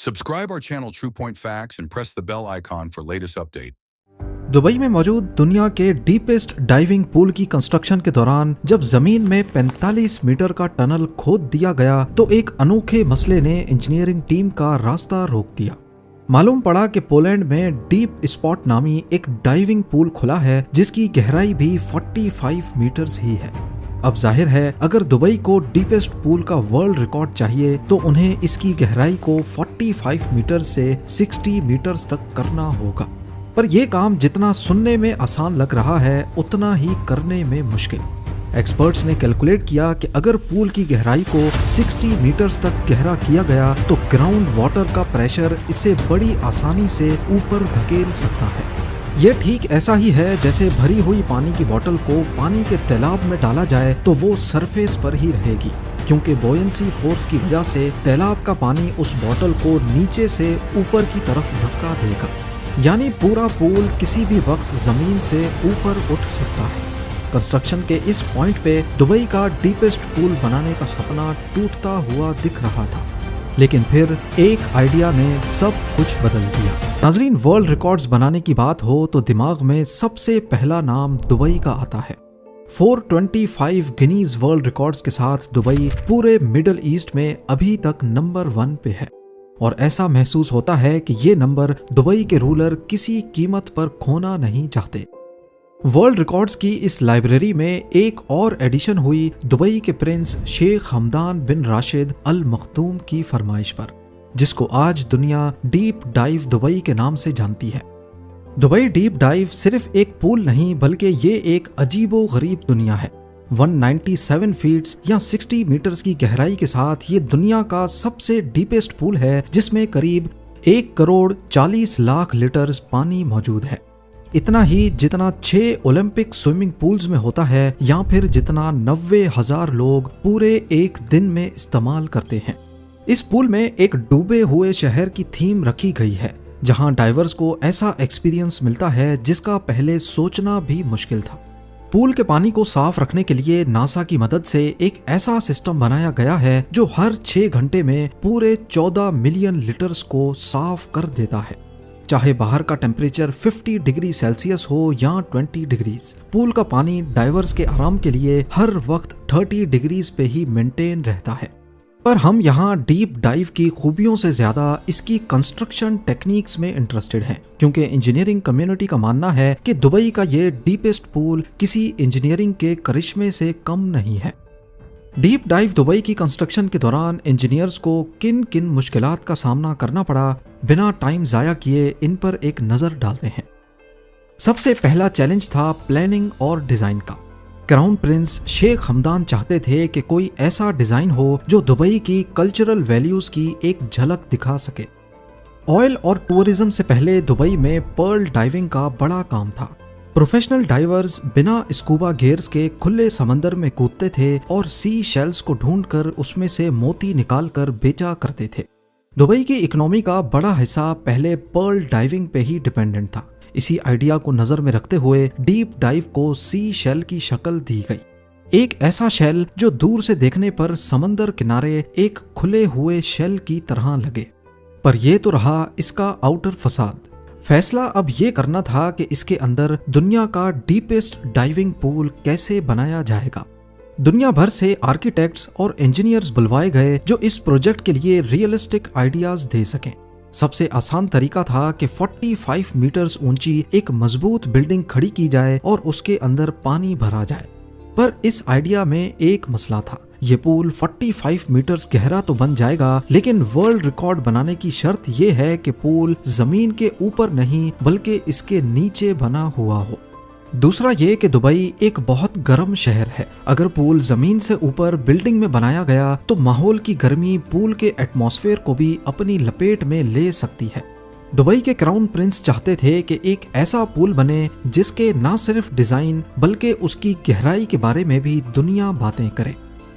Subscribe our channel True Point Facts and press the bell icon for latest update. Dubai में मौजूद दुनिया के deepest diving pool की construction के दौरान जब जमीन में 45 मीटर का टनल खोद दिया गया तो एक अनोखे मसले ने इंजीनियरिंग टीम का रास्ता रोक दिया। मालूम पड़ा कि पोलैंड में डीप स्पॉट नामी एक डाइविंग पूल खुला है जिसकी गहराई भी 45 मीटर्स ही है। अब जाहिर है अगर दुबई को डीपेस्ट पूल का वर्ल्ड रिकॉर्ड चाहिए तो उन्हें इसकी गहराई को 45 मीटर से 60 मीटर्स तक करना होगा। पर यह काम जितना सुनने में आसान लग रहा है उतना ही करने में मुश्किल। एक्सपर्ट्स ने कैलकुलेट किया कि अगर पूल की गहराई को 60 मीटर्स तक गहरा किया गया तो ग्राउंड वाटर का प्रेशर इसे बड़ी आसानी से ऊपर धकेल सकता है। यह ठीक ऐसा ही है जैसे भरी हुई पानी की बोतल को पानी के तालाब में डाला जाए तो वो सरफेस पर ही रहेगी, क्योंकि बॉयंसी फोर्स की वजह से तालाब का पानी उस बोतल को नीचे से ऊपर की तरफ धक्का देगा। यानी पूरा पूल किसी भी वक्त जमीन से ऊपर उठ सकता है। कंस्ट्रक्शन के इस पॉइंट पे दुबई का डीपेस्ट पूल बनाने का सपना टूटता हुआ दिख रहा था, लेकिन फिर एक आइडिया ने सब कुछ बदल दिया। नाजरीन, वर्ल्ड रिकॉर्ड्स बनाने की बात हो तो दिमाग में सबसे पहला नाम दुबई का आता है। 425 गिनीज वर्ल्ड रिकॉर्ड्स के साथ दुबई पूरे मिडिल ईस्ट में अभी तक नंबर 1 पे है, और ऐसा महसूस होता है कि ये नंबर दुबई के रूलर किसी कीमत पर खोना नहीं चाहते। वर्ल्ड रिकॉर्ड्स की इस लाइब्रेरी में एक और एडिशन हुई दुबई के प्रिंस शेख हमदान बिन राशिद अल मखदूम की फरमाइश पर, जिसको आज दुनिया डीप डाइव दुबई के नाम से जानती है। दुबई डीप डाइव सिर्फ एक पूल नहीं बल्कि ये एक अजीबो गरीब दुनिया है। 197 फीट्स या 60 मीटर्स की गहराई के साथ ये दुनिया का सबसे डीपेस्ट पूल है, जिसमें करीब 1 करोड़ 40 लाख लीटर्स पानी मौजूद है। इतना ही जितना 6 ओलंपिक स्विमिंग पूल्स में होता है, या फिर जितना 90,000 लोग पूरे एक दिन में इस्तेमाल करते हैं। इस पूल में एक डूबे हुए शहर की थीम रखी गई है, जहां डाइवर्स को ऐसा एक्सपीरियंस मिलता है जिसका पहले सोचना भी मुश्किल था। पूल के पानी को साफ रखने के लिए नासा की मदद से एक ऐसा सिस्टम बनाया गया है जो हर 6 घंटे में पूरे 14 मिलियन लीटर्स को साफ कर देता है। चाहे बाहर का टेम्परेचर 50 डिग्री सेल्सियस हो या 20 डिग्रीज, पूल का पानी डाइवर्स के आराम के लिए हर वक्त 30 डिग्रीज पे ही मेंटेन रहता है। पर हम यहाँ डीप डाइव की खूबियों से ज्यादा इसकी कंस्ट्रक्शन टेक्निक्स में इंटरेस्टेड हैं, क्योंकि इंजीनियरिंग कम्युनिटी का मानना है कि दुबई का ये डीपेस्ट पूल किसी इंजीनियरिंग के करिश्मे से कम नहीं है। डीप डाइव दुबई की कंस्ट्रक्शन के दौरान इंजीनियर्स को किन किन मुश्किलात का सामना करना पड़ा, बिना टाइम जाया किए इन पर एक नजर डालते हैं। सबसे पहला चैलेंज था प्लानिंग और डिजाइन का। क्राउन प्रिंस शेख हमदान चाहते थे कि कोई ऐसा डिजाइन हो जो दुबई की कल्चरल वैल्यूज की एक झलक दिखा सके। ऑयल और टूरिज्म से पहले दुबई में पर्ल डाइविंग का बड़ा काम था। प्रोफेशनल डाइवर्स बिना स्कूबा गियर्स के खुले समंदर में कूदते थे और सी शेल्स को ढूंढकर उसमें से मोती निकालकर बेचा करते थे। दुबई की इकोनॉमी का बड़ा हिस्सा पहले पर्ल डाइविंग पे ही डिपेंडेंट था। इसी आइडिया को नजर में रखते हुए डीप डाइव को सी शेल की शक्ल दी गई। एक ऐसा शेल जो दूर से देखने पर समंदर किनारे एक खुले हुए शेल की तरह लगे। पर यह तो रहा इसका आउटर फसाद। फैसला अब यह करना था कि इसके अंदर दुनिया का डीपेस्ट डाइविंग पूल कैसे बनाया जाएगा। दुनिया भर से आर्किटेक्ट्स और इंजीनियर्स बुलवाए गए जो इस प्रोजेक्ट के लिए रियलिस्टिक आइडियाज दे सकें। सबसे आसान तरीका था कि 45 मीटर्स ऊंची एक मजबूत बिल्डिंग खड़ी की जाए और उसके अंदर पानी भरा जाए। पर इस आइडिया में एक मसला था। ये पूल 45 मीटर्स गहरा तो बन जाएगा, लेकिन वर्ल्ड रिकॉर्ड बनाने की शर्त यह है कि पूल जमीन के ऊपर नहीं बल्कि इसके नीचे बना हुआ हो। दूसरा ये कि दुबई एक बहुत गर्म शहर है। अगर पूल जमीन से ऊपर बिल्डिंग में बनाया गया तो माहौल की गर्मी पूल के एटमॉस्फेयर को भी अपनी लपेट में ले सकती है। दुबई के क्राउन प्रिंस चाहते थे कि एक ऐसा पूल बने जिसके न सिर्फ डिजाइन बल्कि उसकी गहराई के बारे में भी दुनिया बातें करे।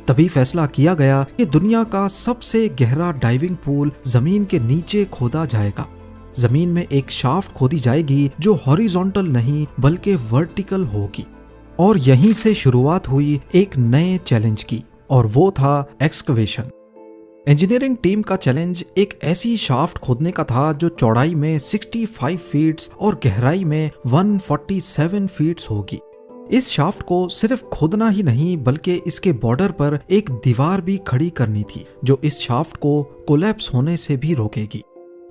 तभी फैसला किया गया कि दुनिया का सबसे गहरा डाइविंग पूल जमीन के नीचे खोदा जाएगा। जमीन में एक शाफ्ट खोदी जाएगी जो हॉरिजॉन्टल नहीं बल्कि वर्टिकल होगी। और यहीं से शुरुआत हुई एक नए चैलेंज की, और वो था एक्सकवेशन। इंजीनियरिंग टीम का चैलेंज एक ऐसी शाफ्ट खोदने का था जो चौड़ाई में 65 फीट्स और गहराई में 147 फीट्स होगी। इस शाफ्ट को सिर्फ खोदना ही नहीं बल्कि इसके बॉर्डर पर एक दीवार भी खड़ी करनी थी जो इस शाफ्ट को कोलैप्स होने से भी रोकेगी।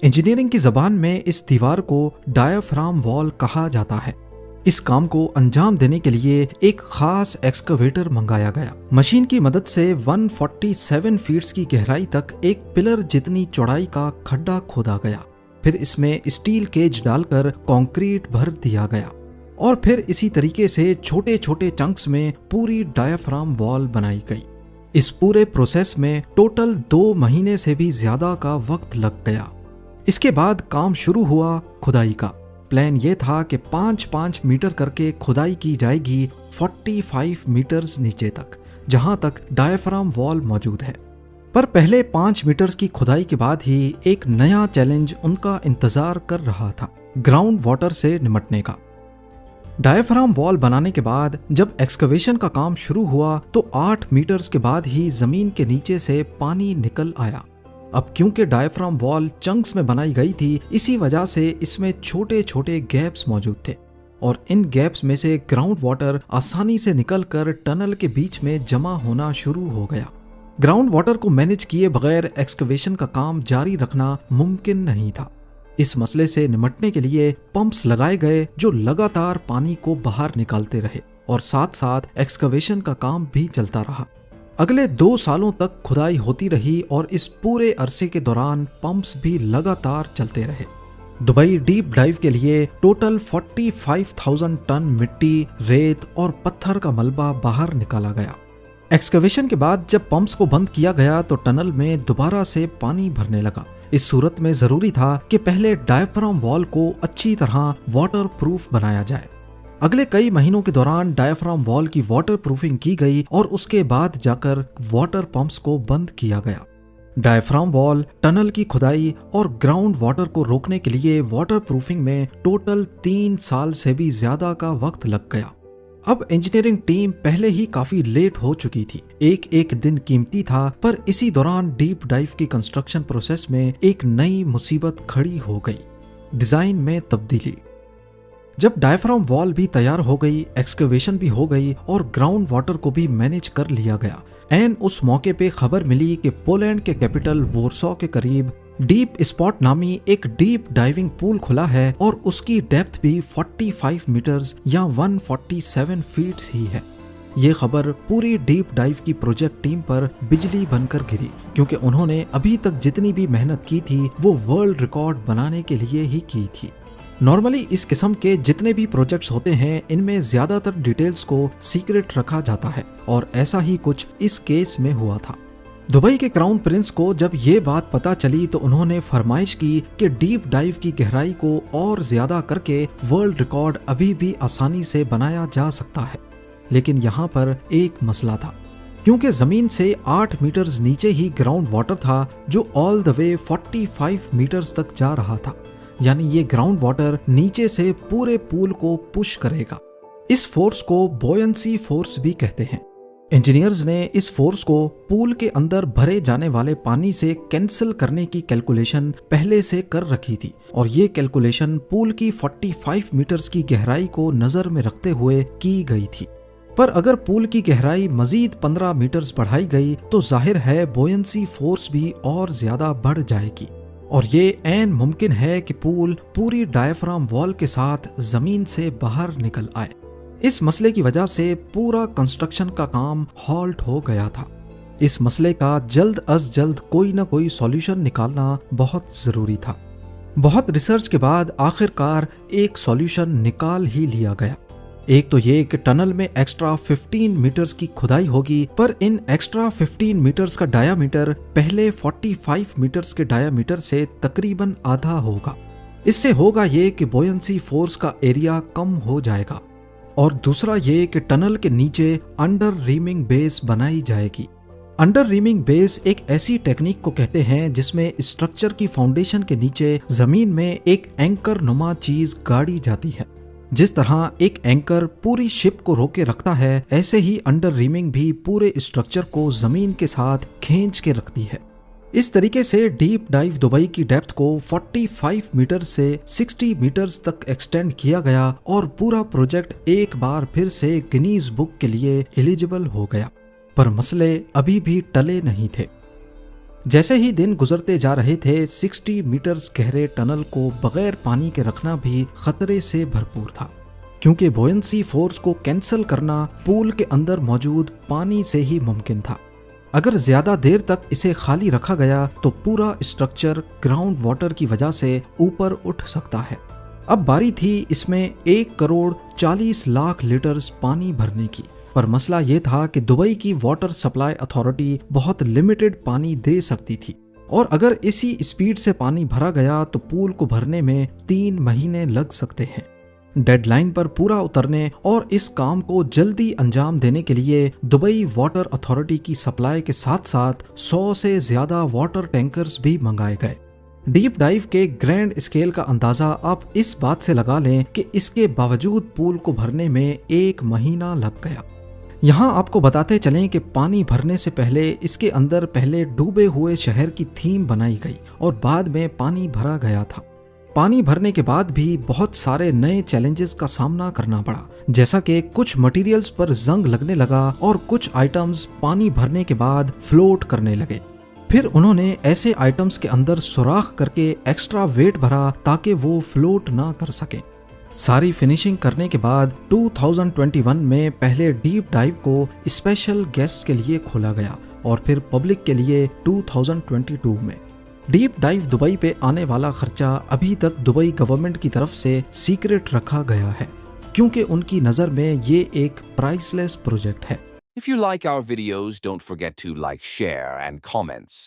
इंजीनियरिंग की जबान में इस दीवार को डायाफ्राम वॉल कहा जाता है। इस काम को अंजाम देने के लिए एक खास एक्सकवेटर मंगाया गया। मशीन की मदद से 147 फीट्स की गहराई तक एक पिलर जितनी चौड़ाई का खड्डा खोदा गया। फिर इसमें स्टील केज डालकर कंक्रीट भर दिया गया और फिर इसी तरीके से छोटे छोटे चंक्स में पूरी डायाफ्राम वॉल बनाई गई। इस पूरे प्रोसेस में टोटल 2 महीने से भी ज्यादा का वक्त लग गया। इसके बाद काम शुरू हुआ खुदाई का। प्लान ये था कि 5-5 मीटर करके खुदाई की जाएगी 45 मीटर्स नीचे तक, जहां तक डायाफ्राम वॉल मौजूद है। पर पहले 5 मीटर्स की खुदाई के बाद ही एक नया चैलेंज उनका इंतजार कर रहा था, ग्राउंड वाटर से निपटने का। डायाफ्राम वॉल बनाने के बाद जब एक्सकवेशन का काम शुरू हुआ तो 8 मीटर्स के बाद ही जमीन के नीचे से पानी निकल आया। अब क्योंकि डायाफ्राम वॉल चंक्स में बनाई गई थी, इसी वजह से इसमें छोटे छोटे गैप्स मौजूद थे और इन गैप्स में से ग्राउंड वाटर आसानी से निकलकर टनल के बीच में जमा होना शुरू हो गया। ग्राउंड वाटर को मैनेज किए बगैर एक्सकवेशन का काम जारी रखना मुमकिन नहीं था। इस मसले से निपटने के लिए पंप्स लगाए गए जो लगातार पानी को बाहर निकालते रहे और साथ साथ एक्सकवेशन का काम भी चलता रहा। अगले 2 सालों तक खुदाई होती रही और इस पूरे अरसे के दौरान पंप्स भी लगातार चलते रहे। दुबई डीप डाइव के लिए टोटल 45,000 टन मिट्टी, रेत और पत्थर का मलबा बाहर निकाला गया। एक्सकवेशन के बाद जब पंप्स को बंद किया गया तो टनल में दोबारा से पानी भरने लगा। इस सूरत में जरूरी था कि पहले डायाफ्राम वॉल को अच्छी तरह वाटर प्रूफ बनाया जाए। अगले कई महीनों के दौरान डायाफ्राम वॉल की वाटर प्रूफिंग की गई और उसके बाद जाकर वाटर पंप्स को बंद किया गया। डायाफ्राम वॉल, टनल की खुदाई और ग्राउंड वाटर को रोकने के लिए वाटर प्रूफिंग में टोटल 3 साल से भी ज्यादा का वक्त लग गया। अब इंजीनियरिंग टीम पहले ही काफी लेट हो चुकी थी। एक एक दिन कीमती था, पर इसी दौरान डीप डाइव की कंस्ट्रक्शन प्रोसेस में एक नई मुसीबत खड़ी हो गई, डिजाइन में तब्दीली। जब डायाफ्राम वॉल भी तैयार हो गई, एक्सकवेशन भी हो गई और ग्राउंड वाटर को भी मैनेज कर लिया गया, एन उस मौके पे खबर मिली कि पोलैंड के कैपिटल वॉर्सो के करीब डीप स्पॉट नामी एक डीप डाइविंग पूल खुला है और उसकी डेप्थ भी 45 मीटर्स या 147 फीट्स ही है। ये खबर पूरी डीप डाइव की प्रोजेक्ट टीम पर बिजली बनकर गिरी, क्योंकि उन्होंने अभी तक जितनी भी मेहनत की थी वो वर्ल्ड रिकॉर्ड बनाने के लिए ही की थी। नॉर्मली इस किस्म के जितने भी प्रोजेक्ट्स होते हैं इनमें ज्यादातर डिटेल्स को सीक्रेट रखा जाता है और ऐसा ही कुछ इस केस में हुआ था। दुबई के क्राउन प्रिंस को जब ये बात पता चली तो उन्होंने फरमाइश की कि डीप डाइव की गहराई को और ज्यादा करके वर्ल्ड रिकॉर्ड अभी भी आसानी से बनाया जा सकता है। लेकिन यहाँ पर एक मसला था, क्योंकि जमीन से 8 मीटर्स नीचे ही ग्राउंड वाटर था जो ऑल द वे 45 मीटर्स तक जा रहा था। यानी ये ग्राउंड वाटर नीचे से पूरे पूल को पुश करेगा। इस फोर्स को बॉयंसी फोर्स भी कहते हैं। इंजीनियर्स ने इस फोर्स को पूल के अंदर भरे जाने वाले पानी से कैंसिल करने की कैलकुलेशन पहले से कर रखी थी और ये कैलकुलेशन पूल की 45 मीटर्स की गहराई को नजर में रखते हुए की गई थी। पर अगर पूल की गहराई मजीद 15 मीटर्स बढ़ाई गई तो जाहिर है बॉयंसी फोर्स भी और ज्यादा बढ़ जाएगी और ये ऐन मुमकिन है कि पूल पूरी डायाफ्राम वॉल के साथ जमीन से बाहर निकल आए। इस मसले की वजह से पूरा कंस्ट्रक्शन का काम हॉल्ट हो गया था। इस मसले का जल्द अज जल्द कोई ना कोई सॉल्यूशन निकालना बहुत जरूरी था। बहुत रिसर्च के बाद आखिरकार एक सॉल्यूशन निकाल ही लिया गया। एक तो ये कि टनल में एक्स्ट्रा 15 मीटर्स की खुदाई होगी, पर इन एक्स्ट्रा 15 मीटर्स का डायामीटर पहले 45 मीटर्स के डायामीटर से तकरीबन आधा होगा। इससे होगा ये कि बॉयंसी फोर्स का एरिया कम हो जाएगा और दूसरा ये कि टनल के नीचे अंडर रीमिंग बेस बनाई जाएगी। अंडर रीमिंग बेस एक ऐसी टेक्निक को कहते हैं जिसमें स्ट्रक्चर की फाउंडेशन के नीचे जमीन में एक एंकर नुमा चीज गाड़ी जाती है। जिस तरह एक एंकर पूरी शिप को रोके रखता है, ऐसे ही अंडर रीमिंग भी पूरे स्ट्रक्चर को जमीन के साथ खींच के रखती है। इस तरीके से डीप डाइव दुबई की डेप्थ को 45 मीटर से 60 मीटर्स तक एक्सटेंड किया गया और पूरा प्रोजेक्ट एक बार फिर से गिनीज बुक के लिए एलिजिबल हो गया। पर मसले अभी भी टले नहीं थे। जैसे ही दिन गुजरते जा रहे थे, 60 मीटर्स गहरे टनल को बगैर पानी के रखना भी खतरे से भरपूर था, क्योंकि बोयंसी फोर्स को कैंसिल करना पूल के अंदर मौजूद पानी से ही मुमकिन था। अगर ज्यादा देर तक इसे खाली रखा गया तो पूरा स्ट्रक्चर ग्राउंड वाटर की वजह से ऊपर उठ सकता है। अब बारी थी इसमें 1 करोड़ 40 लाख लीटर्स पानी भरने की। पर मसला ये था कि दुबई की वाटर सप्लाई अथॉरिटी बहुत लिमिटेड पानी दे सकती थी, और अगर इसी स्पीड से पानी भरा गया तो पूल को भरने में 3 महीने लग सकते हैं। डेडलाइन पर पूरा उतरने और इस काम को जल्दी अंजाम देने के लिए दुबई वाटर अथॉरिटी की सप्लाई के साथ साथ 100 से ज्यादा वाटर टैंकर्स भी मंगाए गए। डीप डाइव के ग्रैंड स्केल का अंदाजा आप इस बात से लगा लें कि इसके बावजूद पूल को भरने में 1 महीना लग गया। यहाँ आपको बताते चलें कि पानी भरने से पहले इसके अंदर पहले डूबे हुए शहर की थीम बनाई गई और बाद में पानी भरा गया था। पानी भरने के बाद भी बहुत सारे नए चैलेंजेस का सामना करना पड़ा, जैसा कि कुछ मटेरियल्स पर जंग लगने लगा और कुछ आइटम्स पानी भरने के बाद फ्लोट करने लगे। फिर उन्होंने ऐसे आइटम्स के अंदर सुराख करके एक्स्ट्रा वेट भरा ताकि वो फ्लोट ना कर सके। सारी फिनिशिंग करने के बाद 2021 में पहले डीप डाइव को स्पेशल गेस्ट के लिए खोला गया और फिर पब्लिक के लिए 2022 में। डीप डाइव दुबई पे आने वाला खर्चा अभी तक दुबई गवर्नमेंट की तरफ से सीक्रेट रखा गया है, क्योंकि उनकी नज़र में ये एक प्राइसलेस प्रोजेक्ट है। If you like our videos, don't forget to like, share, and comments.